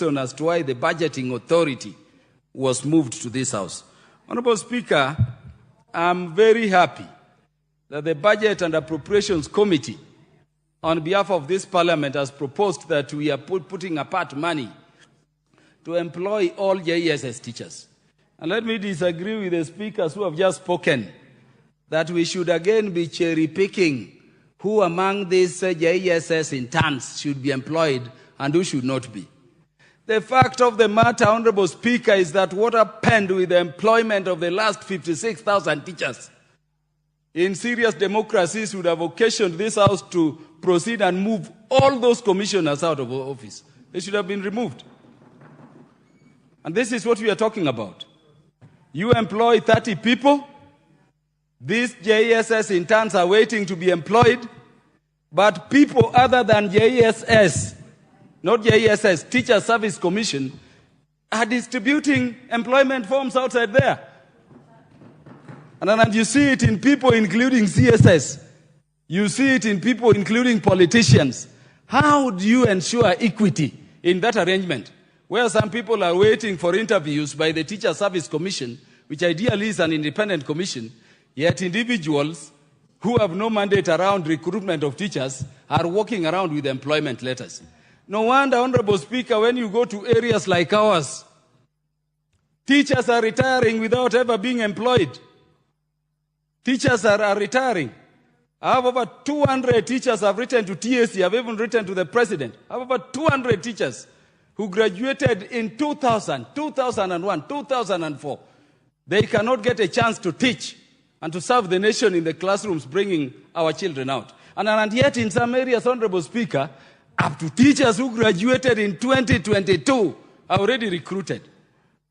as to why the budgeting authority was moved to this House. Honorable Speaker, I'm very happy that the Budget and Appropriations Committee, on behalf of this Parliament, has proposed that we are putting apart money to employ all JSS teachers. And let me disagree with the speakers who have just spoken that we should again be cherry-picking who among these JSS interns should be employed and who should not be. The fact of the matter, Honorable Speaker, is that what happened with the employment of the last 56,000 teachers in serious democracies would have occasioned this House to proceed and move all those commissioners out of office. They should have been removed. And this is what we are talking about. You employ 30 people. These JSS interns are waiting to be employed. But people other than JSS, not JSS, Teacher Service Commission, are distributing employment forms outside there. And you see it in people including CSS. You see it in people including politicians. How do you ensure equity in that arrangement? Where some people are waiting for interviews by the Teacher Service Commission, which ideally is an independent commission, yet individuals who have no mandate around recruitment of teachers are walking around with employment letters. No wonder, Honorable Speaker, when you go to areas like ours, teachers are retiring without ever being employed. Teachers are retiring. I have over 200 teachers have written to TSC, have even written to the President. I have over 200 teachers who graduated in 2000, 2001, 2004. They cannot get a chance to teach and to serve the nation in the classrooms, bringing our children out. And yet in some areas, Honorable Speaker, up to teachers who graduated in 2022 are already recruited.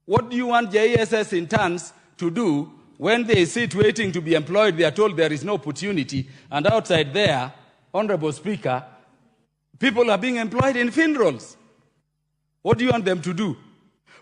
What do you want JSS interns to do when they sit waiting to be employed? They are told there is no opportunity, and outside there, Honorable Speaker, people are being employed in funerals. What do you want them to do?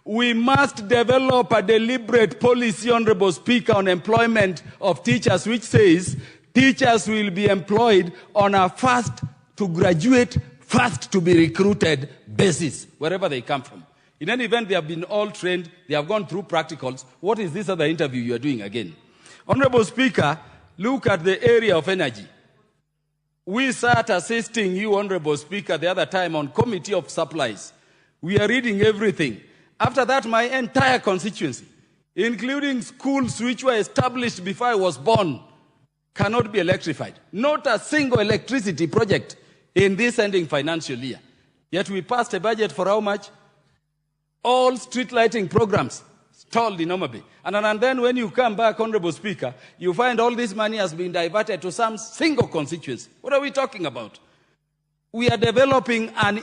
We must develop a deliberate policy, Honorable Speaker, on employment of teachers, which says teachers will be employed on a first to graduate, first to be recruited basis, wherever they come from. In any event, they have been all trained, they have gone through practicals. What is this other interview you are doing again? Honorable Speaker, look at the area of energy. We sat assisting you, Honorable Speaker, the other time on Committee of Supplies. We are reading everything. After that, my entire constituency, including schools which were established before I was born, cannot be electrified. Not a single electricity project in this ending financial year. Yet we passed a budget for how much? All street lighting programs stalled in Hobay. And then when you come back, Honorable Speaker, you find all this money has been diverted to some single constituency. What are we talking about? We are developing an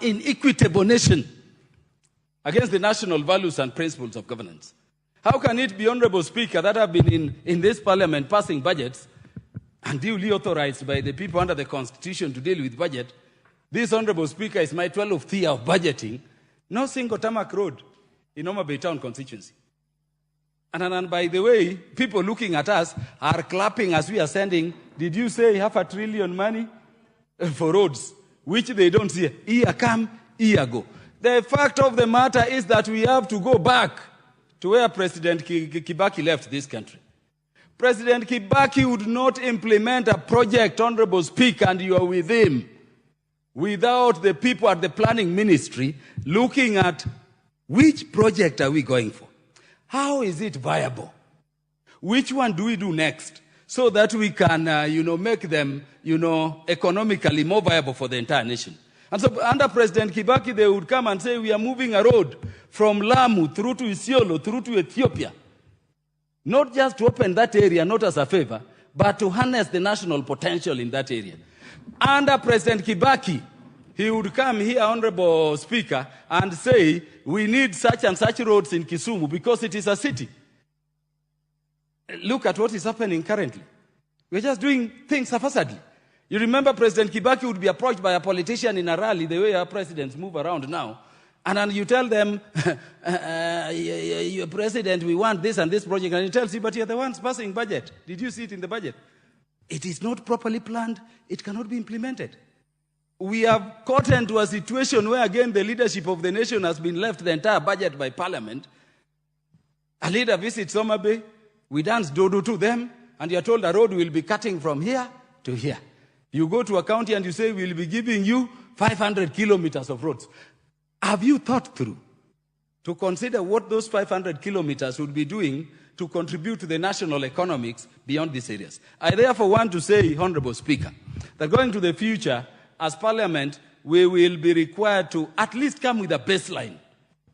inequitable nation against the national values and principles of governance. How can it be, Honorable Speaker, that have been in this Parliament passing budgets and duly authorized by the people under the Constitution to deal with budget? This, Honorable Speaker, is my 12th year of budgeting. No single tarmac road in Hobay Town constituency. And by the way, people looking at us are clapping as we are sending, did you say $500 billion money for roads, which they don't see? Year come, year go. The fact of the matter is that we have to go back to where President Kibaki left this country. President Kibaki would not implement a project, Honorable Speaker, and you are with him, without the people at the planning ministry looking at which project are we going for? How is it viable? Which one do we do next? So that we can, make them, economically more viable for the entire nation. And so under President Kibaki, they would come and say, we are moving a road from Lamu through to Isiolo, through to Ethiopia. Not just to open that area, not as a favor, but to harness the national potential in that area. Under President Kibaki, he would come here, Honorable Speaker, and say, we need such and such roads in Kisumu because it is a city. Look at what is happening currently. We're just doing things haphazardly. You remember President Kibaki would be approached by a politician in a rally, the way our presidents move around now, and then you tell them, your president, we want this and this project, and he tells you, but you're the ones passing budget. Did you see it in the budget? It is not properly planned. It cannot be implemented. we have gotten into a situation where, again, the leadership of the nation has been left the entire budget by Parliament. A leader visits Hobay, we dance dodo to them, and you're told a road will be cutting from here to here. You go to a county and you say, we'll be giving you 500 kilometers of roads. Have you thought through to consider what those 500 kilometers would be doing to contribute to the national economics beyond these areas? I therefore want to say, Honorable Speaker, that going to the future, as Parliament, we will be required to at least come with a baseline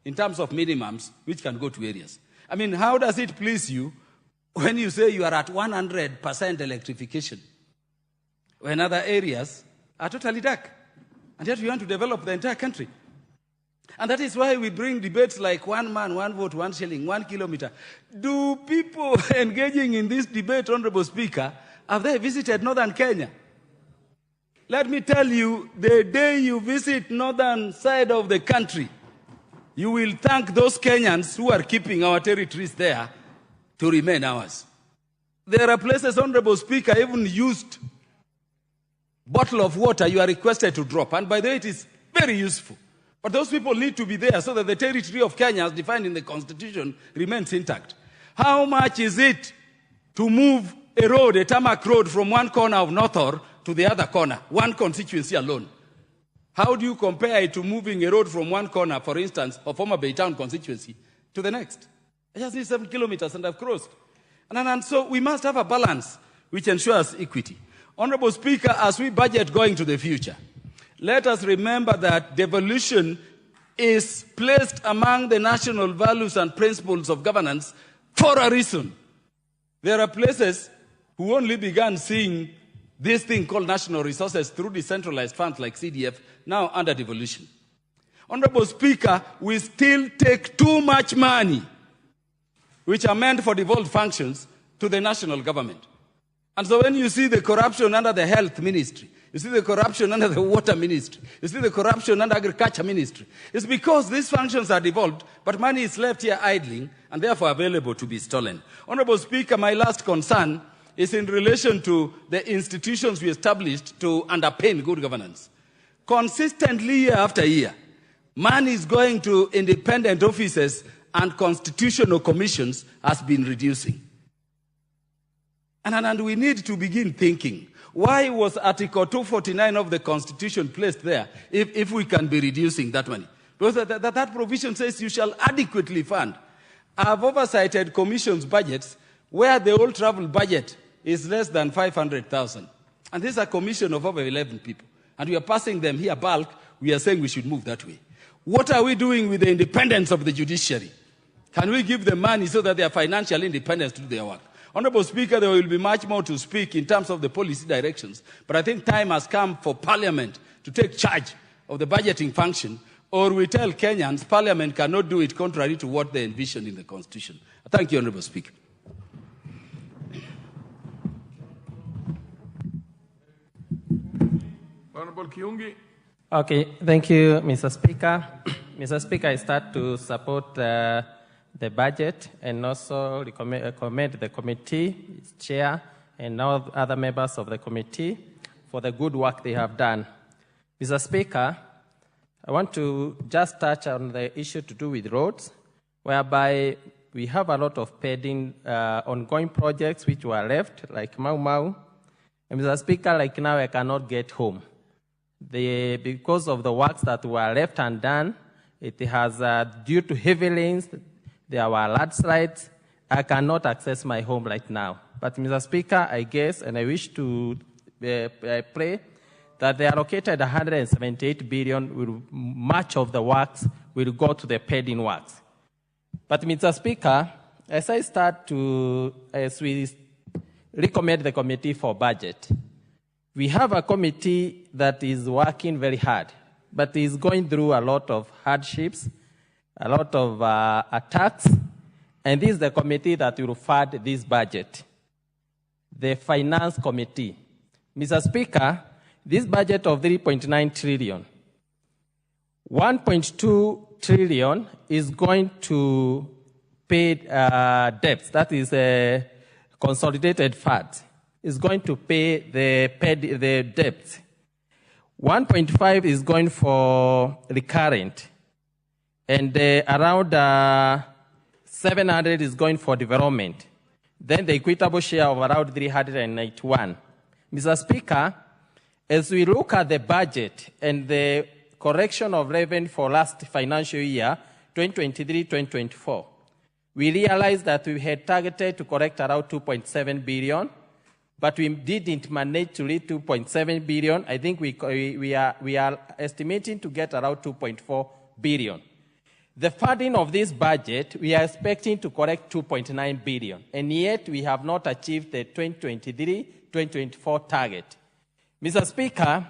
in terms of minimums which can go to areas. I mean, how does it please you when you say you are at 100% electrification, when other areas are totally dark, and yet we want to develop the entire country? And that is why we bring debates like 1 man, 1 vote, 1 shilling, 1 kilometer. Do people engaging in this debate, Honorable Speaker, have they visited northern Kenya? Let me tell you, the day you visit northern side of the country, you will thank those Kenyans who are keeping our territories there to remain ours. There are places, Honorable Speaker, even used bottle of water you are requested to drop. And by the way, it is very useful. But those people need to be there so that the territory of Kenya, as defined in the Constitution, remains intact. How much is it to move a road, a tarmac road, from one corner of Northor to the other corner, one constituency alone? How do you compare it to moving a road from one corner, for instance, of Hobay town constituency to the next? I just need 7 kilometers and I've crossed. And so we must have a balance which ensures equity. Honorable Speaker, as we budget going to the future, let us remember that devolution is placed among the national values and principles of governance for a reason. There are places who only began seeing this thing called national resources through decentralized funds like CDF, now under devolution. Honorable Speaker, we still take too much money, which are meant for devolved functions, to the national government. And so when you see the corruption under the health ministry, you see the corruption under the water ministry, you see the corruption under agriculture ministry, it's because these functions are devolved, but money is left here idling and therefore available to be stolen. Honorable Speaker, my last concern is in relation to the institutions we established to underpin good governance. Consistently, year after year, money is going to independent offices and constitutional commissions has been reducing. And we need to begin thinking, why was Article 249 of the Constitution placed there if we can be reducing that money? Because that provision says you shall adequately fund. I have oversighted commissions' budgets where the whole travel budget is less than 500,000. And this is a commission of over 11 people. And we are passing them here bulk. We are saying we should move that way. What are we doing with the independence of the judiciary? Can we give them money so that they are financial independence to do their work? Honorable Speaker, there will be much more to speak in terms of the policy directions. But I think time has come for Parliament to take charge of the budgeting function, or we tell Kenyans Parliament cannot do it contrary to what they envisioned in the Constitution. Thank you, Honorable Speaker. Honorable Kiungi. Okay, thank you, Mr. Speaker. Mr. Speaker, I start to support the budget and also commend the committee, its chair, and all other members of the committee for the good work they have done. Mr. Speaker, I want to just touch on the issue to do with roads, whereby we have a lot of pending ongoing projects which were left, like Mau Mau. And Mr. Speaker, like now I cannot get home. Because of the works that were left undone, it has, due to heavy rains, there were landslides. I cannot access my home right now. But Mr. Speaker, I guess, and I wish to pray that they allocated 178 billion, much of the works will go to the pending works. But Mr. Speaker, as we recommend the committee for budget, we have a committee that is working very hard, but is going through a lot of hardships, a lot of attacks, and this is the committee that will fund this budget, the Finance Committee. Mr. Speaker, this budget of 3.9 trillion, 1.2 trillion is going to pay debts, that is a consolidated fund, is going to pay the debts. 1.5 is going for recurrent, and around 700 is going for development. Then the equitable share of around 391. Mr. Speaker, as we look at the budget and the correction of revenue for last financial year, 2023-2024, we realized that we had targeted to correct around 2.7 billion, but we didn't manage to reach 2.7 billion. I think we are estimating to get around 2.4 billion. The funding of this budget, we are expecting to correct 2.9 billion, and yet we have not achieved the 2023-2024 target. Mr. Speaker,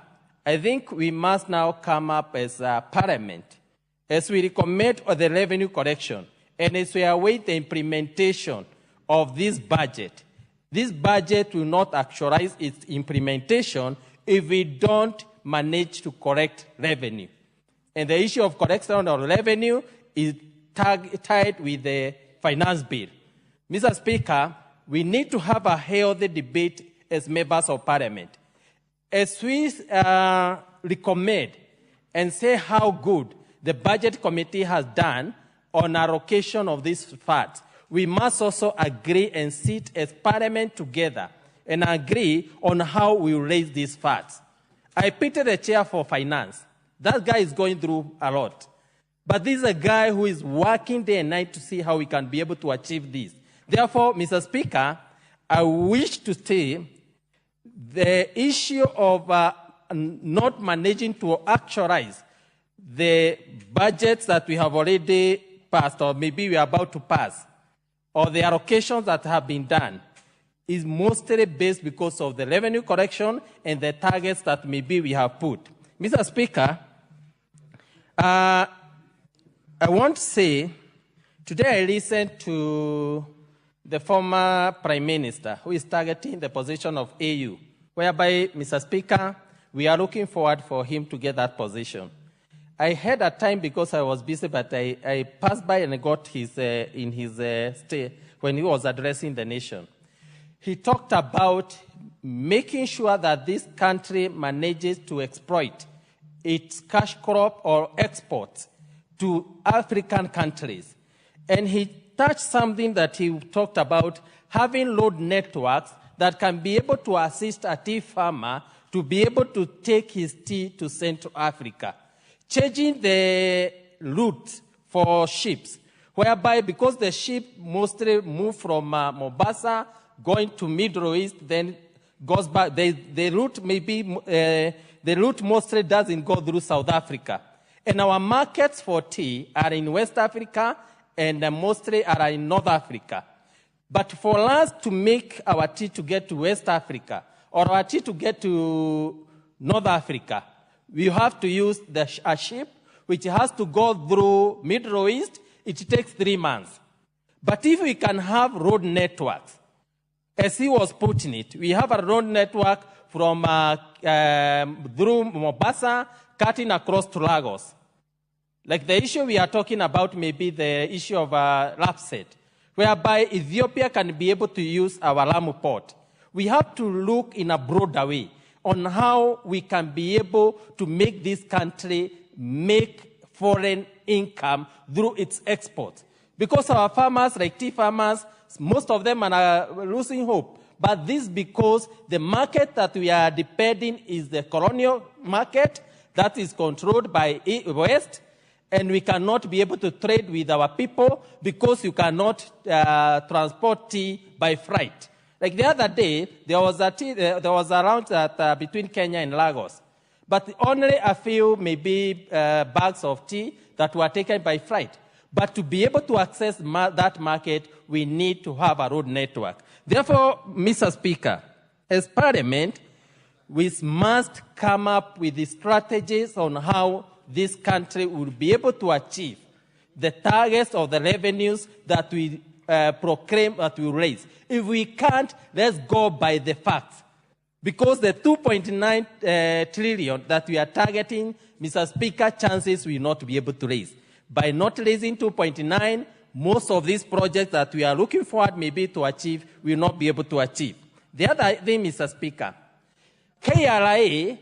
I think we must now come up as a Parliament, as we recommend the revenue correction, and as we await the implementation of this budget. This budget will not actualize its implementation if we don't manage to correct revenue. And the issue of correction of revenue is tied with the finance bill. Mr. Speaker, we need to have a healthy debate as members of Parliament. As we recommend and say how good the Budget Committee has done on allocation of these funds, we must also agree and sit as Parliament together and agree on how we raise these funds. I pity the chair for finance. That guy is going through a lot. But this is a guy who is working day and night to see how we can be able to achieve this. Therefore, Mr. Speaker, I wish to say the issue of not managing to actualize the budgets that we have already passed, or maybe we are about to pass, or the allocations that have been done, is mostly based because of the revenue correction and the targets that maybe we have put. Mr. Speaker, I want to say, today I listened to the former Prime Minister who is targeting the position of AU, whereby, Mr. Speaker, we are looking forward for him to get that position. I had a time because I was busy, but I passed by and I got his, in his stay when he was addressing the nation. He talked about making sure that this country manages to exploit its cash crop or exports to African countries. And he touched something that he talked about, having road networks that can be able to assist a tea farmer to be able to take his tea to Central Africa. Changing the route for ships, whereby because the ship mostly move from Mombasa, going to Middle East, then goes back. The route maybe the route mostly doesn't go through South Africa, and our markets for tea are in West Africa and mostly are in North Africa. But for us to make our tea to get to West Africa or our tea to get to North Africa, we have to use a ship which has to go through Middle East. It takes 3 months. But if we can have road networks, as he was putting it, we have a road network from through Mombasa, cutting across to Lagos. Like the issue we are talking about, maybe the issue of Lapset, whereby Ethiopia can be able to use our Lamu port. We have to look in a broader way on how we can be able to make this country make foreign income through its exports. Because our farmers, like tea farmers, most of them are losing hope. But this because the market that we are depending is the colonial market that is controlled by West, and we cannot be able to trade with our people because you cannot transport tea by freight. Like the other day, there was a round between Kenya and Lagos, but only a few, maybe bags of tea that were taken by freight. But to be able to access that market, we need to have a road network. Therefore, Mr. Speaker, as Parliament, we must come up with the strategies on how this country will be able to achieve the targets of the revenues that we proclaim that we raise. If we can't, let's go by the facts. Because the 2.9 trillion that we are targeting, Mr. Speaker, chances we will not be able to raise. By not raising 2.9, most of these projects that we are looking forward maybe to achieve, we will not be able to achieve. The other thing, Mr. Speaker, KRA